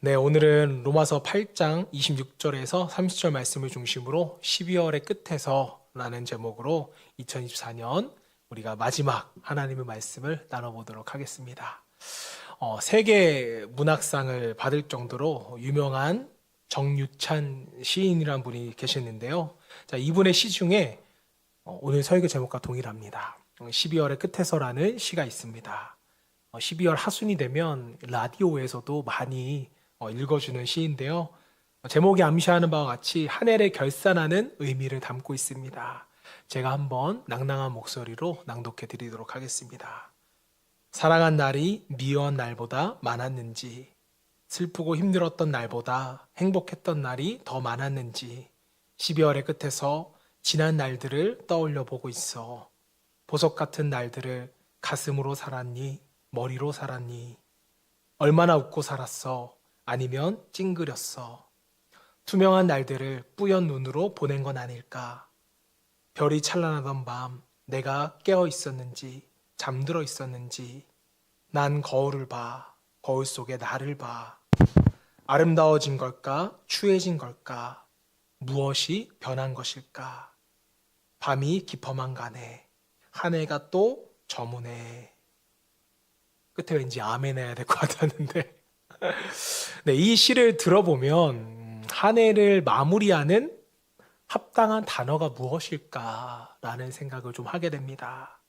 네, 오늘은 로마서 8장 26절에서 30절 말씀을 중심으로 12월의 끝에서라는 제목으로 2024년 우리가 마지막 하나님의 말씀을 나눠보도록 하겠습니다. 세계 문학상을 받을 정도로 유명한 정유찬 시인이란 분이 계시는데요. 자, 이분의 시 중에 오늘 설교 제목과 동일합니다. 12월의 끝에서라는 시가 있습니다. 12월 하순이 되면 라디오에서도 많이 읽어주는 시인데요. 제목이 암시하는 바와 같이 한 해를 결산하는 의미를 담고 있습니다. 제가 한번 낭낭한 목소리로 낭독해 드리도록 하겠습니다. 사랑한 날이 미워한 날보다 많았는지, 슬프고 힘들었던 날보다 행복했던 날이 더 많았는지 12월의 끝에서 지난 날들을 떠올려 보고 있어. 보석 같은 날들을 가슴으로 살았니? 머리로 살았니? 얼마나 웃고 살았어? 아니면 찡그렸어? 투명한 날들을 뿌연 눈으로 보낸 건 아닐까? 별이 찬란하던 밤 내가 깨어 있었는지 잠들어 있었는지 난 거울을 봐. 거울 속에 나를 봐. 아름다워진 걸까? 추해진 걸까? 무엇이 변한 것일까? 밤이 깊어만 가네. 한 해가 또 저무네. 끝에 왠지 아멘 해야 될 것 같았는데 네, 이 시를 들어보면 한 해를 마무리하는 합당한 단어가 무엇일까라는 생각을 좀 하게 됩니다.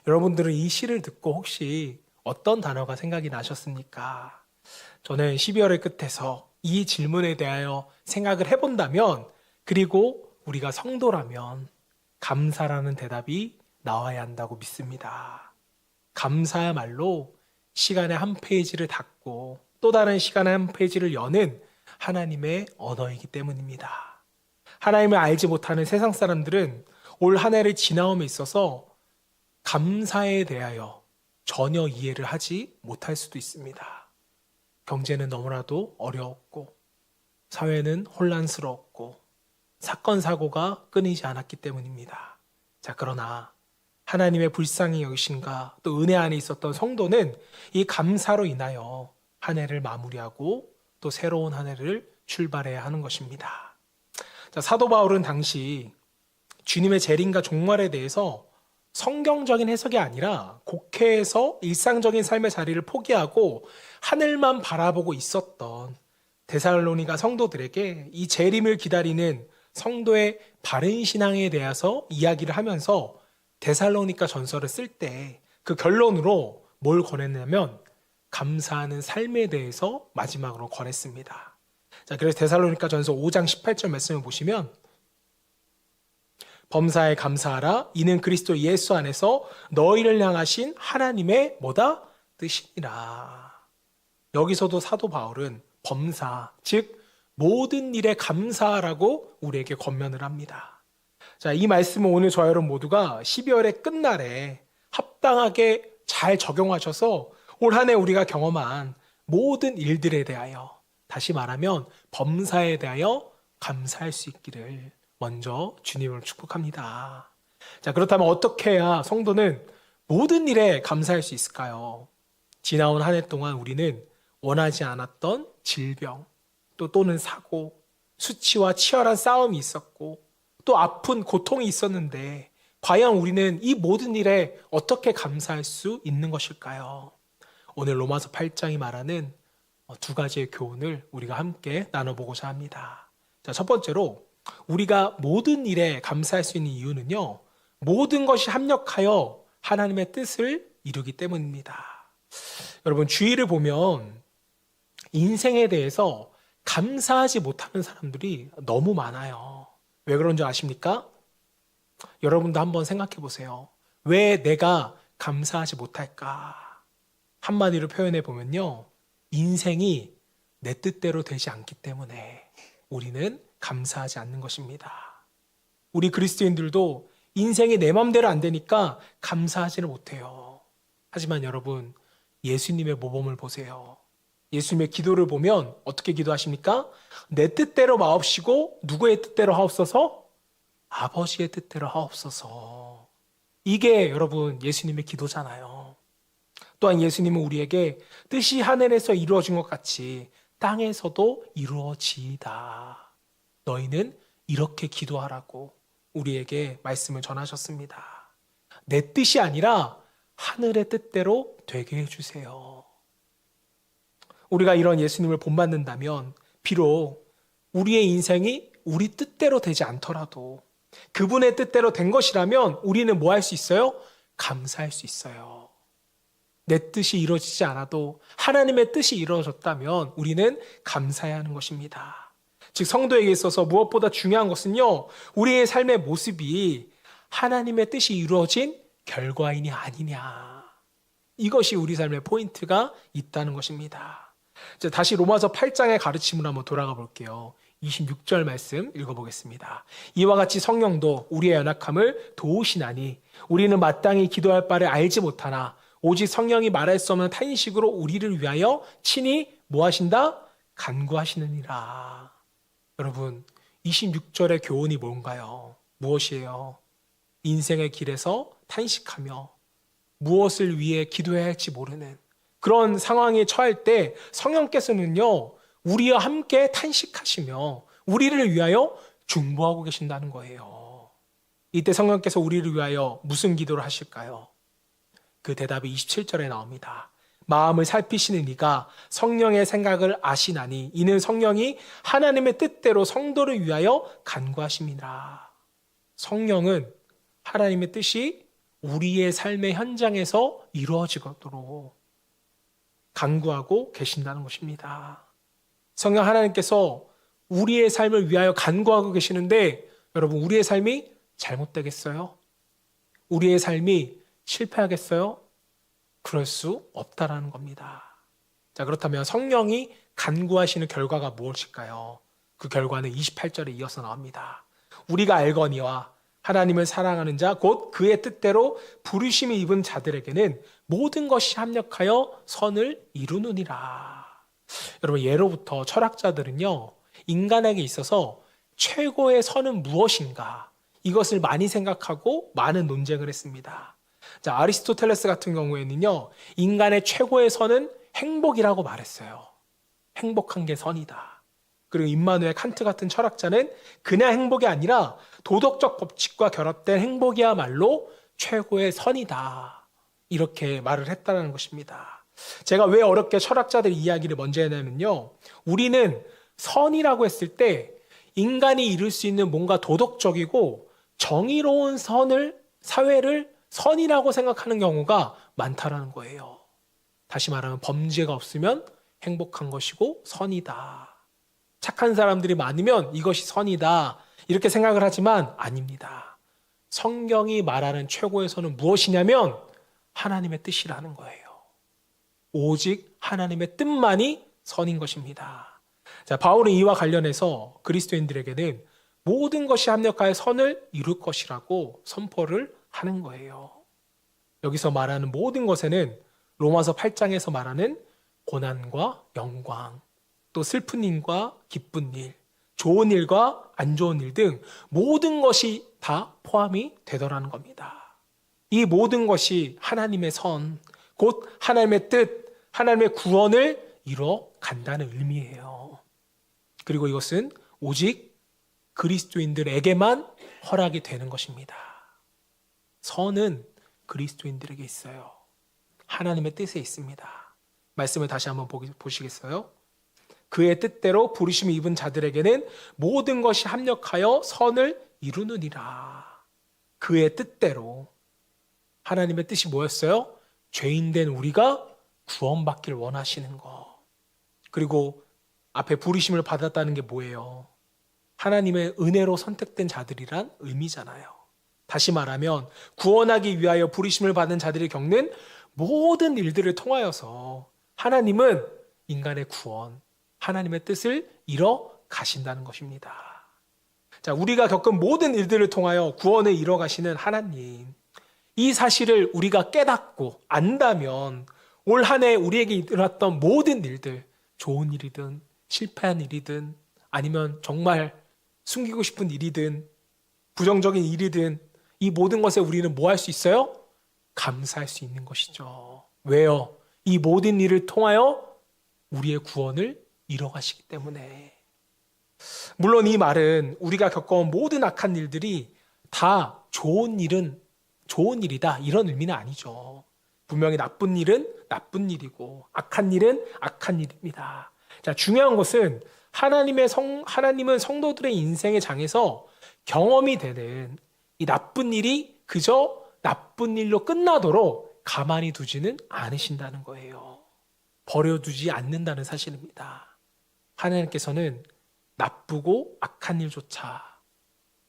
여러분들은 이 시를 듣고 혹시 어떤 단어가 생각이 나셨습니까? 저는 12월의 끝에서 이 질문에 대하여 생각을 해본다면, 그리고 우리가 성도라면 감사라는 대답이 나와야 한다고 믿습니다. 감사야말로 시간의 한 페이지를 닫고 또 다른 시간의 한 페이지를 여는 하나님의 언어이기 때문입니다. 하나님을 알지 못하는 세상 사람들은 올 한 해를 지나옴에 있어서 감사에 대하여 전혀 이해를 하지 못할 수도 있습니다. 경제는 너무나도 어려웠고, 사회는 혼란스러웠고, 사건, 사고가 끊이지 않았기 때문입니다. 자, 그러나 하나님의 불쌍히 여기심과 또 은혜 안에 있었던 성도는 이 감사로 인하여 한 해를 마무리하고 또 새로운 한 해를 출발해야 하는 것입니다. 자, 사도 바울은 당시 주님의 재림과 종말에 대해서 성경적인 해석이 아니라 곡해에서 일상적인 삶의 자리를 포기하고 하늘만 바라보고 있었던 데살로니가 성도들에게 이 재림을 기다리는 성도의 바른 신앙에 대해서 이야기를 하면서 데살로니가 전서를 쓸 때 그 결론으로 뭘 권했냐면 감사하는 삶에 대해서 마지막으로 권했습니다. 자, 그래서 데살로니가 전서 5장 18절 말씀을 보시면 범사에 감사하라. 이는 그리스도 예수 안에서 너희를 향하신 하나님의 뭐다? 뜻이니라. 여기서도 사도 바울은 범사, 즉 모든 일에 감사하라고 우리에게 권면을 합니다. 자, 이 말씀은 오늘 저와 여러분 모두가 12월의 끝날에 합당하게 잘 적용하셔서 올 한 해 우리가 경험한 모든 일들에 대하여, 다시 말하면 범사에 대하여 감사할 수 있기를 먼저 주님을 축복합니다. 자, 그렇다면 어떻게 해야 성도는 모든 일에 감사할 수 있을까요? 지나온 한 해 동안 우리는 원하지 않았던 질병, 또는 사고, 수치와 치열한 싸움이 있었고, 또 아픈 고통이 있었는데 과연 우리는 이 모든 일에 어떻게 감사할 수 있는 것일까요? 오늘 로마서 8장이 말하는 두 가지의 교훈을 우리가 함께 나눠보고자 합니다. 자, 첫 번째로 우리가 모든 일에 감사할 수 있는 이유는요, 모든 것이 합력하여 하나님의 뜻을 이루기 때문입니다. 여러분, 주위를 보면 인생에 대해서 감사하지 못하는 사람들이 너무 많아요. 왜 그런 줄 아십니까? 여러분도 한번 생각해 보세요. 왜 내가 감사하지 못할까? 한마디로 표현해 보면요, 인생이 내 뜻대로 되지 않기 때문에 우리는 감사하지 않는 것입니다. 우리 그리스도인들도 인생이 내 맘대로 안 되니까 감사하지는 못해요. 하지만 여러분, 예수님의 모범을 보세요. 예수님의 기도를 보면 어떻게 기도하십니까? 내 뜻대로 마옵시고 누구의 뜻대로 하옵소서? 아버지의 뜻대로 하옵소서. 이게 여러분 예수님의 기도잖아요. 또한 예수님은 우리에게 뜻이 하늘에서 이루어진 것 같이 땅에서도 이루어지이다. 너희는 이렇게 기도하라고 우리에게 말씀을 전하셨습니다. 내 뜻이 아니라 하늘의 뜻대로 되게 해주세요. 우리가 이런 예수님을 본받는다면 비록 우리의 인생이 우리 뜻대로 되지 않더라도 그분의 뜻대로 된 것이라면 우리는 뭐 할 수 있어요? 감사할 수 있어요. 내 뜻이 이루어지지 않아도 하나님의 뜻이 이루어졌다면 우리는 감사해야 하는 것입니다. 즉 성도에게 있어서 무엇보다 중요한 것은요, 우리의 삶의 모습이 하나님의 뜻이 이루어진 결과인이 아니냐, 이것이 우리 삶의 포인트가 있다는 것입니다. 이제 다시 로마서 8장의 가르침으로 한번 돌아가 볼게요. 26절 말씀 읽어보겠습니다. 이와 같이 성령도 우리의 연약함을 도우시나니 우리는 마땅히 기도할 바를 알지 못하나 오직 성령이 말할 수 없는 탄식으로 우리를 위하여 친히 뭐 하신다? 간구하시느니라. 여러분, 26절의 교훈이 뭔가요? 무엇이에요? 인생의 길에서 탄식하며 무엇을 위해 기도해야 할지 모르는 그런 상황에 처할 때 성령께서는요, 우리와 함께 탄식하시며 우리를 위하여 중보하고 계신다는 거예요. 이때 성령께서 우리를 위하여 무슨 기도를 하실까요? 그 대답이 27절에 나옵니다. 마음을 살피시는 이가 성령의 생각을 아시나니 이는 성령이 하나님의 뜻대로 성도를 위하여 간구하심이라. 성령은 하나님의 뜻이 우리의 삶의 현장에서 이루어지도록 간구하고 계신다는 것입니다. 성령 하나님께서 우리의 삶을 위하여 간구하고 계시는데 여러분, 우리의 삶이 잘못되겠어요? 우리의 삶이 실패하겠어요? 그럴 수 없다라는 겁니다. 자, 그렇다면 성령이 간구하시는 결과가 무엇일까요? 그 결과는 28절에 이어서 나옵니다. 우리가 알거니와 하나님을 사랑하는 자 곧 그의 뜻대로 부르심이 입은 자들에게는 모든 것이 합력하여 선을 이루느니라. 여러분, 예로부터 철학자들은요, 인간에게 있어서 최고의 선은 무엇인가, 이것을 많이 생각하고 많은 논쟁을 했습니다. 자, 아리스토텔레스 같은 경우에는요, 인간의 최고의 선은 행복이라고 말했어요. 행복한 게 선이다. 그리고 임마누엘 칸트 같은 철학자는 그냥 행복이 아니라 도덕적 법칙과 결합된 행복이야말로 최고의 선이다, 이렇게 말을 했다는 것입니다. 제가 왜 어렵게 철학자들 이야기를 먼저 했냐면요, 우리는 선이라고 했을 때 인간이 이룰 수 있는 뭔가 도덕적이고 정의로운 사회를 선이라고 생각하는 경우가 많다라는 거예요. 다시 말하면 범죄가 없으면 행복한 것이고 선이다. 착한 사람들이 많으면 이것이 선이다, 이렇게 생각을 하지만 아닙니다. 성경이 말하는 최고의 선은 무엇이냐면 하나님의 뜻이라는 거예요. 오직 하나님의 뜻만이 선인 것입니다. 자, 바울은 이와 관련해서 그리스도인들에게는 모든 것이 합력하여 선을 이룰 것이라고 선포를 하는 거예요. 여기서 말하는 모든 것에는 로마서 8장에서 말하는 고난과 영광, 또 슬픈 일과 기쁜 일, 좋은 일과 안 좋은 일 등 모든 것이 다 포함이 되더라는 겁니다. 이 모든 것이 하나님의 선, 곧 하나님의 뜻, 하나님의 구원을 이뤄 간다는 의미예요. 그리고 이것은 오직 그리스도인들에게만 허락이 되는 것입니다. 선은 그리스도인들에게 있어요. 하나님의 뜻에 있습니다. 말씀을 다시 한번 보시겠어요? 그의 뜻대로 부르심이 입은 자들에게는 모든 것이 합력하여 선을 이루느니라. 그의 뜻대로. 하나님의 뜻이 뭐였어요? 죄인된 우리가 구원받기를 원하시는 거. 그리고 앞에 부르심을 받았다는 게 뭐예요? 하나님의 은혜로 선택된 자들이란 의미잖아요. 다시 말하면 구원하기 위하여 부르심을 받은 자들이 겪는 모든 일들을 통하여서 하나님은 인간의 구원, 하나님의 뜻을 이뤄 가신다는 것입니다. 자, 우리가 겪은 모든 일들을 통하여 구원을 이뤄 가시는 하나님, 이 사실을 우리가 깨닫고 안다면 올 한 해 우리에게 일어났던 모든 일들, 좋은 일이든 실패한 일이든 아니면 정말 숨기고 싶은 일이든 부정적인 일이든 이 모든 것에 우리는 뭐 할 수 있어요? 감사할 수 있는 것이죠. 왜요? 이 모든 일을 통하여 우리의 구원을 이뤄가시기 때문에. 물론 이 말은 우리가 겪어온 모든 악한 일들이 다 좋은 일이다 이런 의미는 아니죠. 분명히 나쁜 일은 나쁜 일이고 악한 일은 악한 일입니다. 자, 중요한 것은 하나님은 성도들의 인생의 장에서 경험이 되는 이 나쁜 일이 그저 나쁜 일로 끝나도록 가만히 두지는 않으신다는 거예요. 버려두지 않는다는 사실입니다. 하나님께서는 나쁘고 악한 일조차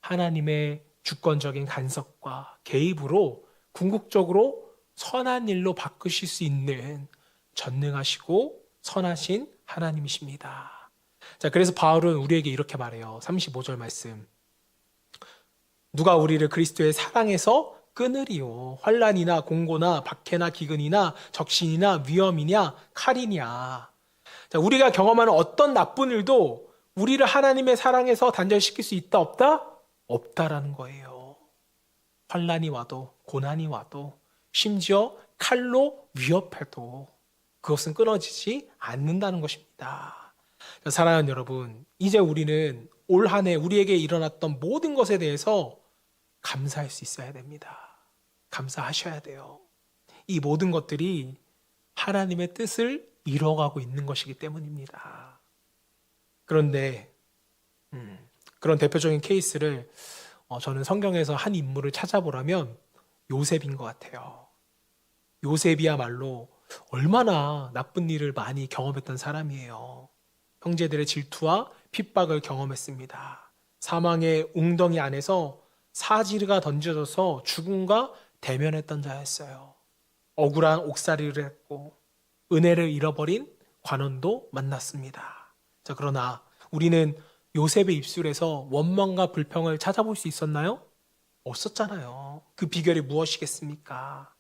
하나님의 주권적인 간섭과 개입으로 궁극적으로 선한 일로 바꾸실 수 있는 전능하시고 선하신 하나님이십니다. 자, 그래서 바울은 우리에게 이렇게 말해요. 35절 말씀. 누가 우리를 그리스도의 사랑에서 끊으리요. 환난이나 공고나 박해나 기근이나 적신이나 위험이냐 칼이냐. 자, 우리가 경험하는 어떤 나쁜 일도 우리를 하나님의 사랑에서 단절시킬 수 있다 없다? 없다라는 거예요. 환난이 와도 고난이 와도 심지어 칼로 위협해도 그것은 끊어지지 않는다는 것입니다. 사랑하는 여러분, 이제 우리는 올 한 해 우리에게 일어났던 모든 것에 대해서 감사할 수 있어야 됩니다. 감사하셔야 돼요. 이 모든 것들이 하나님의 뜻을 이뤄가고 있는 것이기 때문입니다. 그런데 그런 대표적인 케이스를 저는 성경에서 한 인물을 찾아보라면 요셉인 것 같아요. 요셉이야말로 얼마나 나쁜 일을 많이 경험했던 사람이에요. 형제들의 질투와 핍박을 경험했습니다. 사망의 웅덩이 안에서 사지가 던져져서 죽음과 대면했던 자였어요. 억울한 옥살이를 했고 은혜를 잃어버린 관원도 만났습니다. 자, 그러나 우리는 요셉의 입술에서 원망과 불평을 찾아볼 수 있었나요? 없었잖아요. 그 비결이 무엇이겠습니까?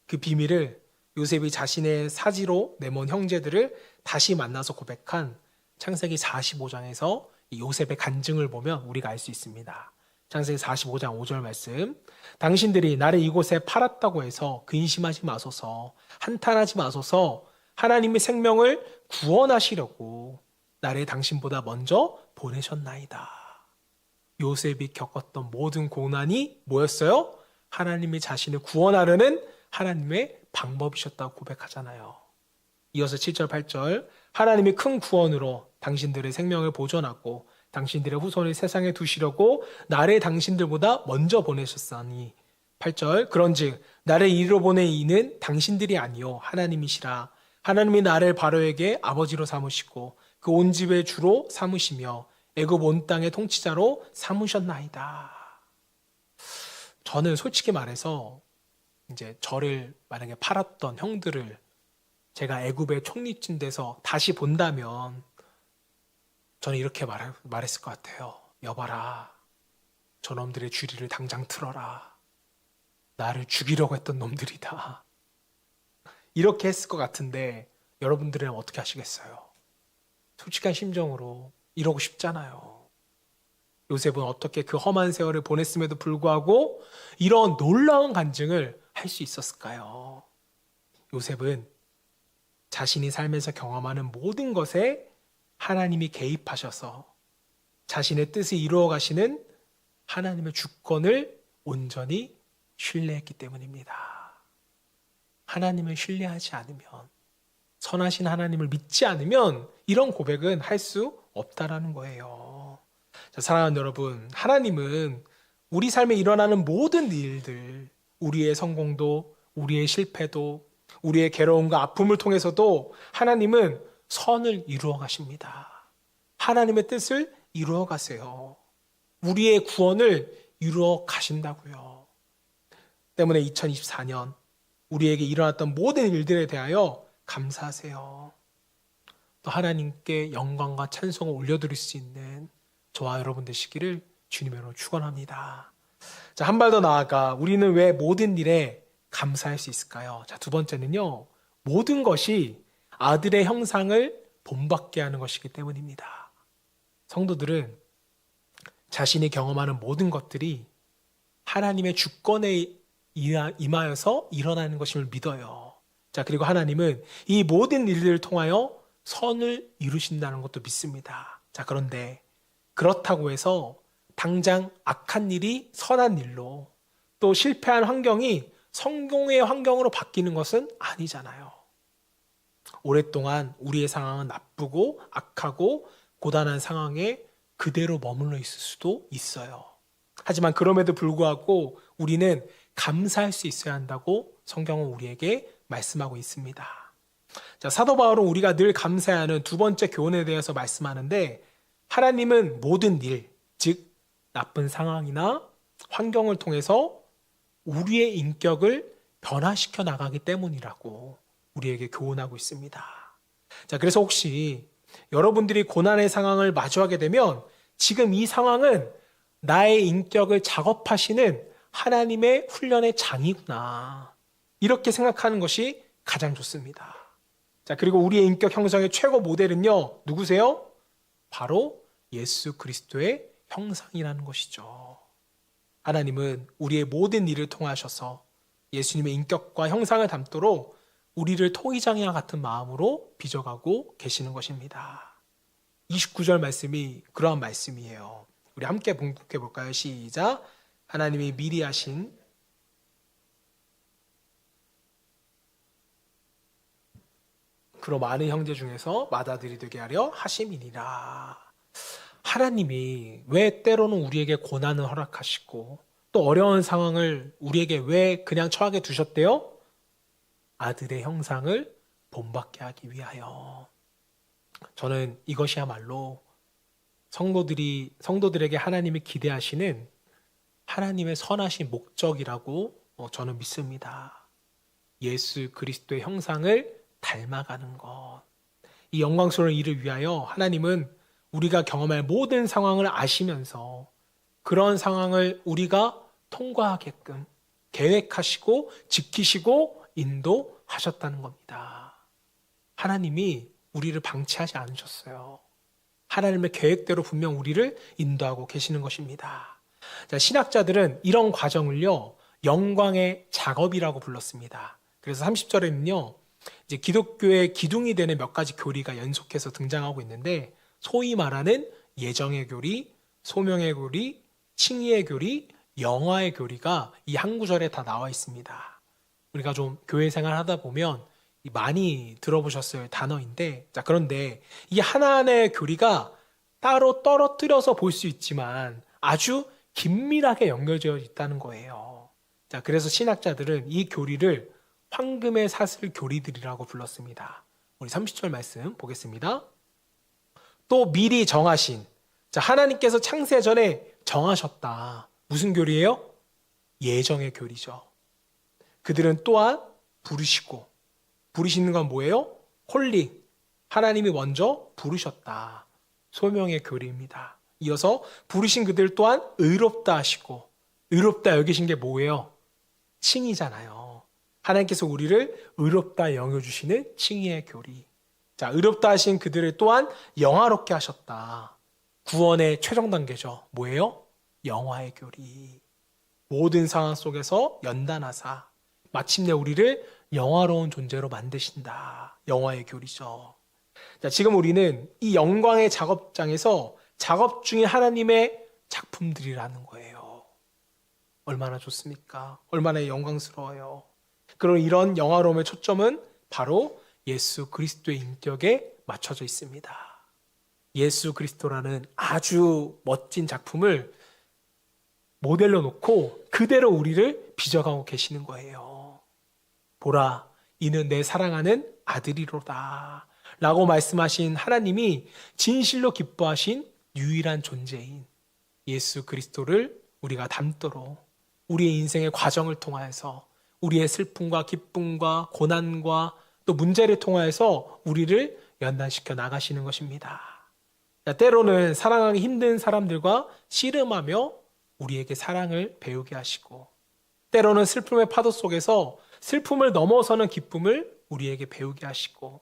그 비밀을 요셉이 자신의 사지로 내몬 형제들을 다시 만나서 고백한 창세기 45장에서 요셉의 간증을 보면 우리가 알 수 있습니다. 창세기 45장 5절 말씀. 당신들이 나를 이곳에 팔았다고 해서 근심하지 마소서, 한탄하지 마소서. 하나님의 생명을 구원하시려고 나를 당신보다 먼저 보내셨나이다. 요셉이 겪었던 모든 고난이 뭐였어요? 하나님이 자신을 구원하려는 하나님의 방법이셨다고 고백하잖아요. 이어서 7절 8절. 하나님이 큰 구원으로 당신들의 생명을 보존하고 당신들의 후손을 세상에 두시려고 나를 당신들보다 먼저 보내셨사니. 8절. 그런즉 나를 이리로 보낸 이는 당신들이 아니요 하나님이시라. 하나님이 나를 바로에게 아버지로 삼으시고 그 온 집의 주로 삼으시며 애굽 온 땅의 통치자로 삼으셨나이다. 저는 솔직히 말해서 이제 저를 만약에 팔았던 형들을 제가 애굽의 총리쯤 돼서 다시 본다면 저는 이렇게 말했을 것 같아요. 여봐라, 저놈들의 주리를 당장 틀어라. 나를 죽이려고 했던 놈들이다. 이렇게 했을 것 같은데 여러분들은 어떻게 하시겠어요? 솔직한 심정으로 이러고 싶잖아요. 요셉은 어떻게 그 험한 세월을 보냈음에도 불구하고 이런 놀라운 간증을 할 수 있었을까요? 요셉은 자신이 삶에서 경험하는 모든 것에 하나님이 개입하셔서 자신의 뜻을 이루어 가시는 하나님의 주권을 온전히 신뢰했기 때문입니다. 하나님을 신뢰하지 않으면, 선하신 하나님을 믿지 않으면 이런 고백은 할 수 없다라는 거예요. 자, 사랑하는 여러분, 하나님은 우리 삶에 일어나는 모든 일들, 우리의 성공도, 우리의 실패도, 우리의 괴로움과 아픔을 통해서도 하나님은 선을 이루어 가십니다. 하나님의 뜻을 이루어 가세요. 우리의 구원을 이루어 가신다고요. 때문에 2024년 우리에게 일어났던 모든 일들에 대하여 감사하세요. 또 하나님께 영광과 찬송을 올려드릴 수 있는 저와 여러분 되시기를 주님으로 축원합니다. 자, 한 발 더 나아가 우리는 왜 모든 일에 감사할 수 있을까요? 자, 두 번째는요, 모든 것이 아들의 형상을 본받게 하는 것이기 때문입니다. 성도들은 자신이 경험하는 모든 것들이 하나님의 주권에 임하여서 일어나는 것임을 믿어요. 자, 그리고 하나님은 이 모든 일들을 통하여 선을 이루신다는 것도 믿습니다. 자, 그런데 그렇다고 해서 당장 악한 일이 선한 일로, 또 실패한 환경이 성공의 환경으로 바뀌는 것은 아니잖아요. 오랫동안 우리의 상황은 나쁘고 악하고 고단한 상황에 그대로 머물러 있을 수도 있어요. 하지만 그럼에도 불구하고 우리는 감사할 수 있어야 한다고 성경은 우리에게 말씀하고 있습니다. 자, 사도 바울은 우리가 늘 감사해야 하는 두 번째 교훈에 대해서 말씀하는데, 하나님은 모든 일, 즉 나쁜 상황이나 환경을 통해서 우리의 인격을 변화시켜 나가기 때문이라고 우리에게 교훈하고 있습니다. 자, 그래서 혹시 여러분들이 고난의 상황을 마주하게 되면 지금 이 상황은 나의 인격을 작업하시는 하나님의 훈련의 장이구나, 이렇게 생각하는 것이 가장 좋습니다. 자, 그리고 우리의 인격 형성의 최고 모델은요, 누구세요? 바로 예수 그리스도의 형상이라는 것이죠. 하나님은 우리의 모든 일을 통하셔서 예수님의 인격과 형상을 담도록 우리를 토기장이와 같은 마음으로 빚어가고 계시는 것입니다. 29절 말씀이 그러한 말씀이에요. 우리 함께 봉독해 볼까요? 시작. 하나님이 미리 하신 그로 많은 형제 중에서 맏아들이 되게 하려 하심이니라. 하나님이 왜 때로는 우리에게 고난을 허락하시고 또 어려운 상황을 우리에게 왜 그냥 처하게 두셨대요? 아들의 형상을 본받게 하기 위하여. 저는 이것이야말로 성도들에게 하나님이 기대하시는 하나님의 선하신 목적이라고 저는 믿습니다. 예수 그리스도의 형상을 닮아가는 것. 이 영광스러운 일을 위하여 하나님은 우리가 경험할 모든 상황을 아시면서 그런 상황을 우리가 통과하게끔 계획하시고 지키시고 인도하셨다는 겁니다. 하나님이 우리를 방치하지 않으셨어요. 하나님의 계획대로 분명 우리를 인도하고 계시는 것입니다. 자, 신학자들은 이런 과정을요, 영광의 작업이라고 불렀습니다. 그래서 30절에는요, 이제 기독교의 기둥이 되는 몇 가지 교리가 연속해서 등장하고 있는데, 소위 말하는 예정의 교리, 소명의 교리, 칭의의 교리, 영화의 교리가 이 한 구절에 다 나와 있습니다. 우리가 좀 교회 생활 하다 보면 많이 들어보셨을 단어인데, 자, 그런데 이 하나하나의 교리가 따로 떨어뜨려서 볼 수 있지만 아주 긴밀하게 연결되어 있다는 거예요. 자, 그래서 신학자들은 이 교리를 황금의 사슬 교리들이라고 불렀습니다. 우리 30절 말씀 보겠습니다. 또 미리 정하신, 자, 하나님께서 창세 전에 정하셨다. 무슨 교리예요? 예정의 교리죠. 그들은 또한 부르시는 건 뭐예요? 콜링. 하나님이 먼저 부르셨다. 소명의 교리입니다. 이어서 부르신 그들 또한 의롭다 하시고, 의롭다 여기신 게 뭐예요? 칭의잖아요. 하나님께서 우리를 의롭다 여겨주시는 칭의의 교리. 자, 의롭다 하신 그들을 또한 영화롭게 하셨다. 구원의 최종 단계죠. 뭐예요? 영화의 교리. 모든 상황 속에서 연단하사 마침내 우리를 영화로운 존재로 만드신다. 영화의 교리죠. 자, 지금 우리는 이 영광의 작업장에서 작업 중인 하나님의 작품들이라는 거예요. 얼마나 좋습니까? 얼마나 영광스러워요. 그런 이런 영화로움의 초점은 바로 예수 그리스도의 인격에 맞춰져 있습니다. 예수 그리스도라는 아주 멋진 작품을 모델로 놓고 그대로 우리를 빚어가고 계시는 거예요. 보라, 이는 내 사랑하는 아들이로다 라고 말씀하신 하나님이 진실로 기뻐하신 유일한 존재인 예수 그리스도를 우리가 닮도록 우리의 인생의 과정을 통하여서 우리의 슬픔과 기쁨과 고난과 또 문제를 통하여서 우리를 연단시켜 나가시는 것입니다. 때로는 사랑하기 힘든 사람들과 씨름하며 우리에게 사랑을 배우게 하시고, 때로는 슬픔의 파도 속에서 슬픔을 넘어서는 기쁨을 우리에게 배우게 하시고,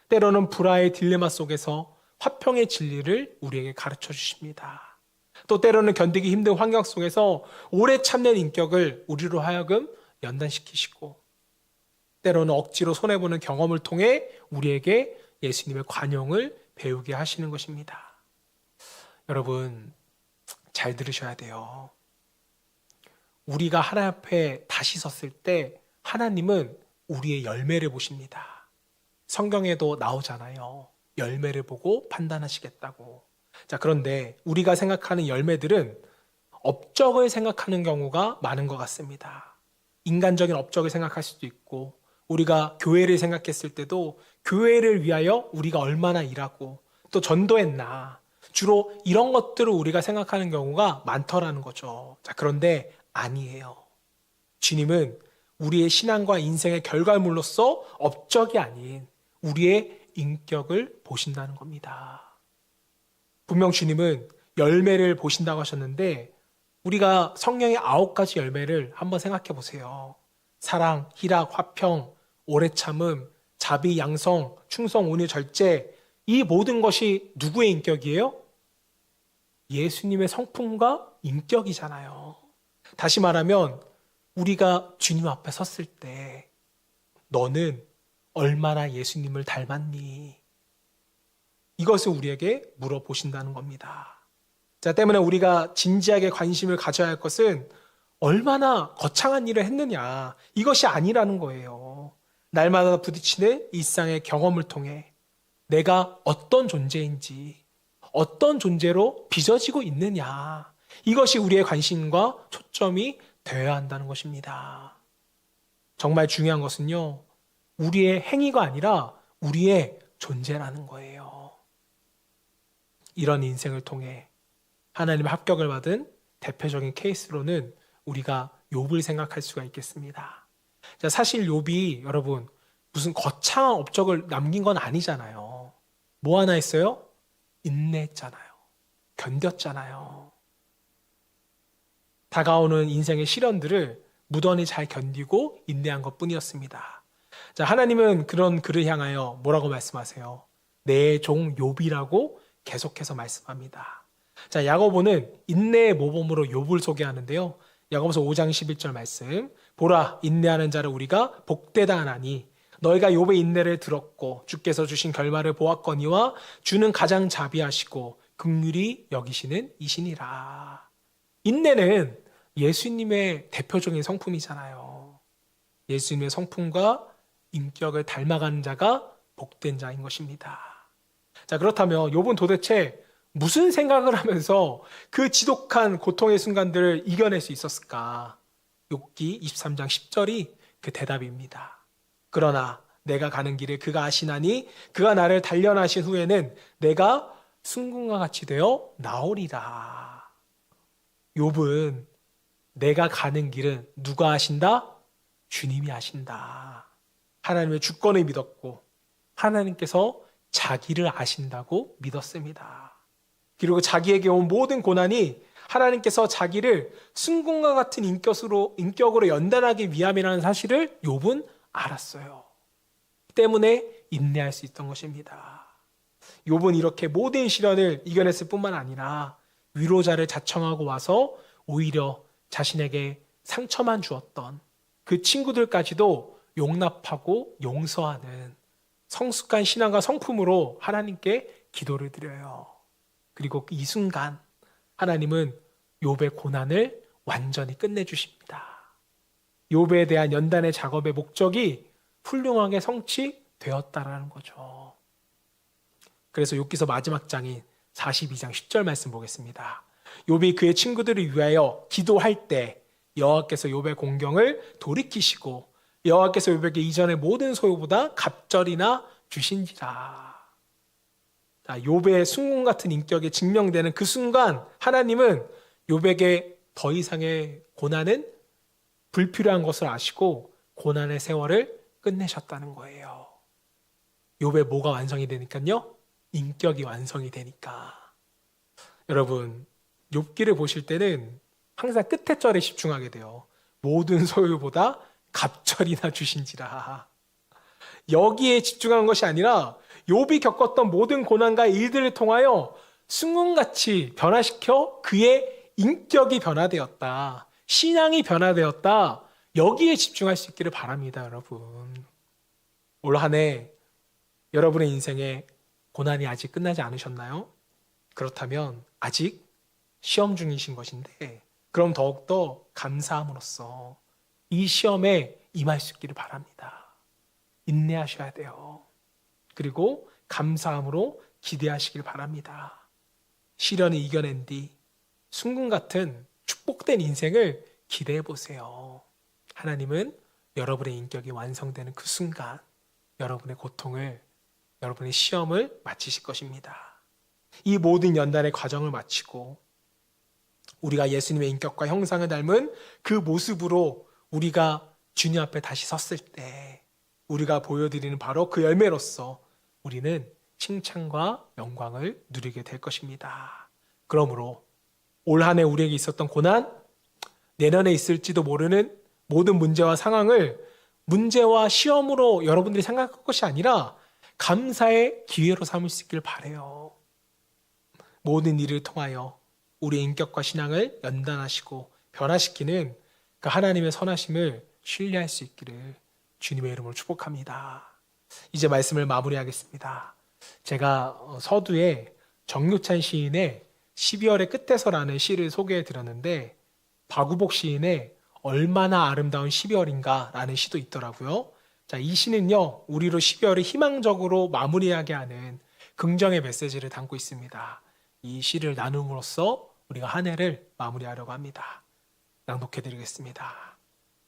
때로는 불화의 딜레마 속에서 화평의 진리를 우리에게 가르쳐 주십니다. 또 때로는 견디기 힘든 환경 속에서 오래 참는 인격을 우리로 하여금 연단시키시고, 때로는 억지로 손해보는 경험을 통해 우리에게 예수님의 관용을 배우게 하시는 것입니다. 여러분, 잘 들으셔야 돼요. 우리가 하나님 앞에 다시 섰을 때 하나님은 우리의 열매를 보십니다. 성경에도 나오잖아요. 열매를 보고 판단하시겠다고. 자, 그런데 우리가 생각하는 열매들은 업적을 생각하는 경우가 많은 것 같습니다. 인간적인 업적을 생각할 수도 있고, 우리가 교회를 생각했을 때도 교회를 위하여 우리가 얼마나 일하고 또 전도했나, 주로 이런 것들을 우리가 생각하는 경우가 많더라는 거죠. 자, 그런데 아니에요. 주님은 우리의 신앙과 인생의 결과물로서 업적이 아닌 우리의 인격을 보신다는 겁니다. 분명 주님은 열매를 보신다고 하셨는데, 우리가 성령의 9가지 열매를 한번 생각해 보세요. 사랑, 희락, 화평, 오래 참음, 자비, 양성, 충성, 온유, 절제, 이 모든 것이 누구의 인격이에요? 예수님의 성품과 인격이잖아요. 다시 말하면 우리가 주님 앞에 섰을 때 너는 얼마나 예수님을 닮았니? 이것을 우리에게 물어보신다는 겁니다. 자, 때문에 우리가 진지하게 관심을 가져야 할 것은 얼마나 거창한 일을 했느냐, 이것이 아니라는 거예요. 날마다 부딪히는 일상의 경험을 통해 내가 어떤 존재인지, 어떤 존재로 빚어지고 있느냐, 이것이 우리의 관심과 초점이 되어야 한다는 것입니다. 정말 중요한 것은요, 우리의 행위가 아니라 우리의 존재라는 거예요. 이런 인생을 통해 하나님의 합격을 받은 대표적인 케이스로는 우리가 욥을 생각할 수가 있겠습니다. 자, 사실 욥이 여러분 무슨 거창한 업적을 남긴 건 아니잖아요. 뭐 하나 했어요? 인내했잖아요. 견뎠잖아요. 다가오는 인생의 시련들을 무던히 잘 견디고 인내한 것뿐이었습니다. 자, 하나님은 그런 그를 향하여 뭐라고 말씀하세요? 내 종 욥이라고 계속해서 말씀합니다. 자, 야고보는 인내의 모범으로 욥을 소개하는데요. 야고보서 5장 11절 말씀. 보라, 인내하는 자를 우리가 복되다 하나니 너희가 욥의 인내를 들었고 주께서 주신 결말을 보았거니와 주는 가장 자비하시고 긍휼히 여기시는 이시니라. 인내는 예수님의 대표적인 성품이잖아요. 예수님의 성품과 인격을 닮아가는 자가 복된 자인 것입니다. 자, 그렇다면 욥은 도대체 무슨 생각을 하면서 그 지독한 고통의 순간들을 이겨낼 수 있었을까? 욥기 23장 10절이 그 대답입니다. 그러나 내가 가는 길을 그가 아시나니 그가 나를 단련하신 후에는 내가 순금과 같이 되어 나오리라. 욥은 내가 가는 길은 누가 아신다? 주님이 아신다. 하나님의 주권을 믿었고 하나님께서 자기를 아신다고 믿었습니다. 그리고 자기에게 온 모든 고난이 하나님께서 자기를 순금과 같은 인격으로 연단하기 위함이라는 사실을 욥은 알았어요. 때문에 인내할 수 있던 것입니다. 욥은 이렇게 모든 시련을 이겨냈을 뿐만 아니라 위로자를 자청하고 와서 오히려 자신에게 상처만 주었던 그 친구들까지도 용납하고 용서하는 성숙한 신앙과 성품으로 하나님께 기도를 드려요. 그리고 이 순간 하나님은 욥의 고난을 완전히 끝내주십니다. 욥에 대한 연단의 작업의 목적이 훌륭하게 성취되었다라는 거죠. 그래서 욥기서 마지막 장인 42장 10절 말씀 보겠습니다. 욥이 그의 친구들을 위하여 기도할 때 여호와께서 욥의 공경을 돌이키시고 여호와께서 욥에게 이전의 모든 소유보다 갑절이나 주신지라. 욥의 순금 같은 인격에 증명되는 그 순간 하나님은 욥에게 더 이상의 고난은 불필요한 것을 아시고 고난의 세월을 끝내셨다는 거예요. 욥의 뭐가 완성이 되니까요? 인격이 완성이 되니까. 여러분, 욥기를 보실 때는 항상 끝에 절에 집중하게 돼요. 모든 소유보다 갑절이나 주신지라. 여기에 집중하는 것이 아니라 욥이 겪었던 모든 고난과 일들을 통하여 순금같이 변화시켜 그의 인격이 변화되었다. 신앙이 변화되었다. 여기에 집중할 수 있기를 바랍니다, 여러분. 올 한 해 여러분의 인생에 고난이 아직 끝나지 않으셨나요? 그렇다면 아직 시험 중이신 것인데, 그럼 더욱더 감사함으로써 이 시험에 임할 수 있기를 바랍니다. 인내하셔야 돼요. 그리고 감사함으로 기대하시길 바랍니다. 시련을 이겨낸 뒤 순금 같은 축복된 인생을 기대해 보세요. 하나님은 여러분의 인격이 완성되는 그 순간 여러분의 고통을, 여러분의 시험을 마치실 것입니다. 이 모든 연단의 과정을 마치고 우리가 예수님의 인격과 형상을 닮은 그 모습으로 우리가 주님 앞에 다시 섰을 때 우리가 보여드리는 바로 그 열매로서 우리는 칭찬과 영광을 누리게 될 것입니다. 그러므로 올 한 해 우리에게 있었던 고난, 내년에 있을지도 모르는 모든 문제와 상황을 문제와 시험으로 여러분들이 생각할 것이 아니라 감사의 기회로 삼을 수 있기를 바라요. 모든 일을 통하여 우리의 인격과 신앙을 연단하시고 변화시키는 그 하나님의 선하심을 신뢰할 수 있기를 주님의 이름으로 축복합니다. 이제 말씀을 마무리하겠습니다. 제가 서두에 정유찬 시인의 12월의 끝에서라는 시를 소개해 드렸는데 박우복 시인의 얼마나 아름다운 12월인가 라는 시도 있더라고요. 자, 이 시는요, 우리로 12월을 희망적으로 마무리하게 하는 긍정의 메시지를 담고 있습니다. 이 시를 나눔으로써 우리가 한 해를 마무리하려고 합니다. 낭독해 드리겠습니다.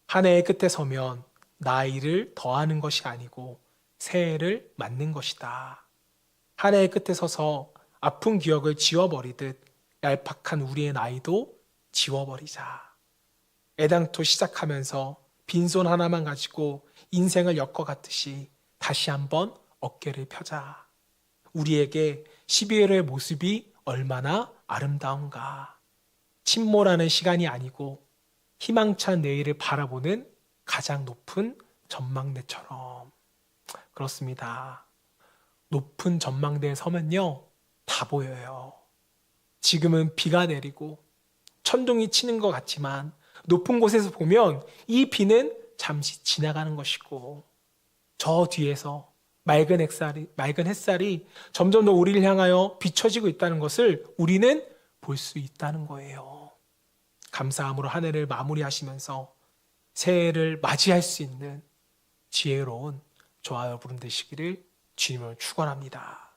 한 해의 끝에 서면 나이를 더하는 것이 아니고 새해를 맞는 것이다. 한 해의 끝에 서서 아픈 기억을 지워버리듯 얄팍한 우리의 나이도 지워버리자. 애당초 시작하면서 빈손 하나만 가지고 인생을 엮어갔듯이 다시 한번 어깨를 펴자. 우리에게 12월의 모습이 얼마나 아름다운가. 침몰하는 시간이 아니고 희망찬 내일을 바라보는 가장 높은 전망대처럼. 그렇습니다. 높은 전망대에 서면요, 다 보여요. 지금은 비가 내리고 천둥이 치는 것 같지만 높은 곳에서 보면 이 비는 잠시 지나가는 것이고 저 뒤에서 맑은 햇살이 점점 더 우리를 향하여 비춰지고 있다는 것을 우리는 볼 수 있다는 거예요. 감사함으로 한 해를 마무리하시면서 새해를 맞이할 수 있는 지혜로운 저와 여러분 되시기를 주님을 축원합니다.